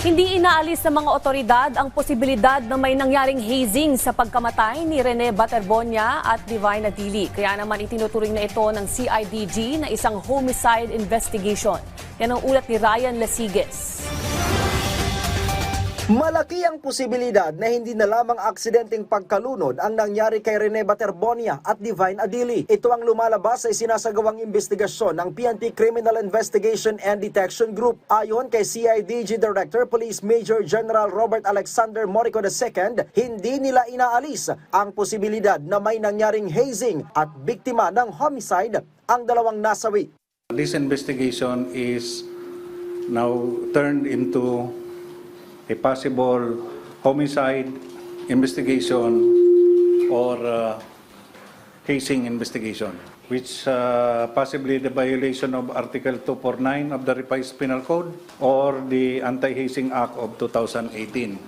Hindi inaalis ng mga otoridad ang posibilidad na may nangyaring hazing sa pagkamatay ni Rene Baterbonia at Divine Adili. Kaya naman itinuturing na ito ng CIDG na isang homicide investigation. Yan ang ulat ni Ryan Lasiges. Malaki ang posibilidad na hindi na lamang aksidenteng pagkalunod ang nangyari kay Rene Baterbonia at Divine Adili. Ito ang lumalabas sa isinasagawang investigasyon ng PNP Criminal Investigation and Detection Group. Ayon kay CIDG Director Police Major General Robert Alexander Morico II, hindi nila inaalis ang posibilidad na may nangyaring hazing at biktima ng homicide ang dalawang nasawi. This investigation is now turned into a possible homicide investigation or hazing investigation, which possibly the violation of Article 249 of the Revised Penal Code or the Anti-Hazing Act of 2018.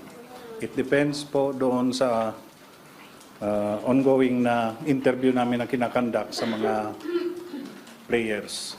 It depends po doon sa ongoing na interview namin na kinakandak sa mga players.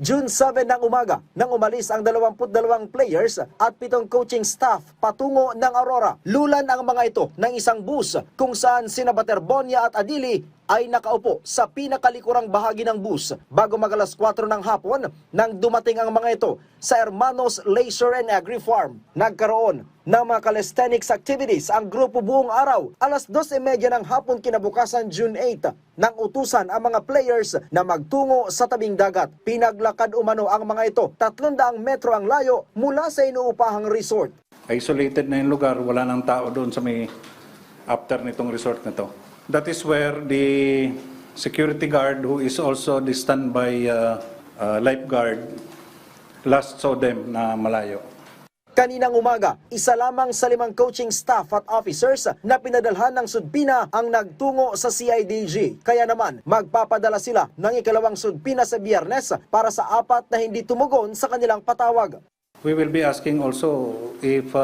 June 7 ng umaga nang umalis ang 22 players at 7 coaching staff patungo ng Aurora. Lulan ang mga ito ng isang bus kung saan sina Baterbonia at Adili ay nakaupo sa pinakalikurang bahagi ng bus bago mag-alas 4 ng hapon nang dumating ang mga ito sa Hermanos Leisure and Agri Farm. Nagkaroon ng mga calisthenics activities ang grupo buong araw. Alas 2:30 ng hapon kinabukasan June 8 nang utusan ang mga players na magtungo sa tabing dagat. Pinaglakad umano ang mga ito 300 metro ang layo mula sa inuupahang resort. Isolated na yung lugar, wala nang tao doon sa may after nitong resort na to. That is where the security guard, who is also the standby lifeguard, last saw them na malayo. Kaninang umaga, isa lamang sa 5 coaching staff at officers na pinadalhan ng sudpina ang nagtungo sa CIDG. Kaya naman, magpapadala sila ng ikalawang sudpina sa Biyernes para sa 4 na hindi tumugon sa kanilang patawag. We will be asking also if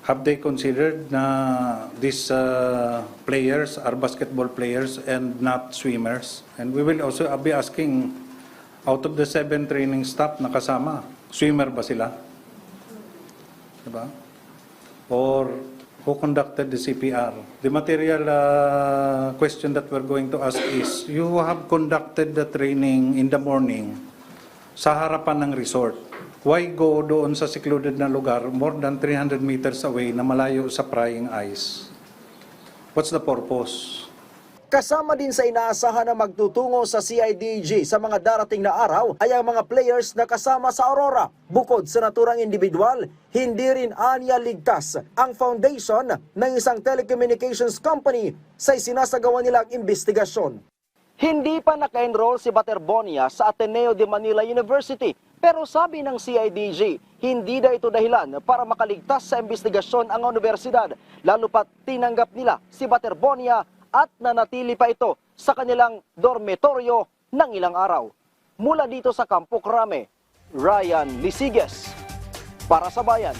have they considered na these players are basketball players and not swimmers. And we will also be asking, out of the 7 training staff na kasama, swimmer ba sila? Diba? Or who conducted the CPR? The material question that we're going to ask is, you have conducted the training in the morning sa harapan ng resort. Why go doon sa secluded na lugar more than 300 meters away na malayo sa prying eyes? What's the purpose? Kasama din sa inaasahan na magtutungo sa CIDG sa mga darating na araw ay ang mga players na kasama sa Aurora. Bukod sa naturang individual, hindi rin anya ligtas ang foundation ng isang telecommunications company sa isinasagawa nilang investigasyon. Hindi pa naka-enroll si Baterbonia sa Ateneo de Manila University, pero sabi ng CIDG, hindi na ito dahilan para makaligtas sa investigasyon ang universidad, lalo pat tinanggap nila si Baterbonia at nanatili pa ito sa kanilang dormitoryo ng ilang araw. Mula dito sa Campo Crame, Ryan Lasiges para sa Bayan.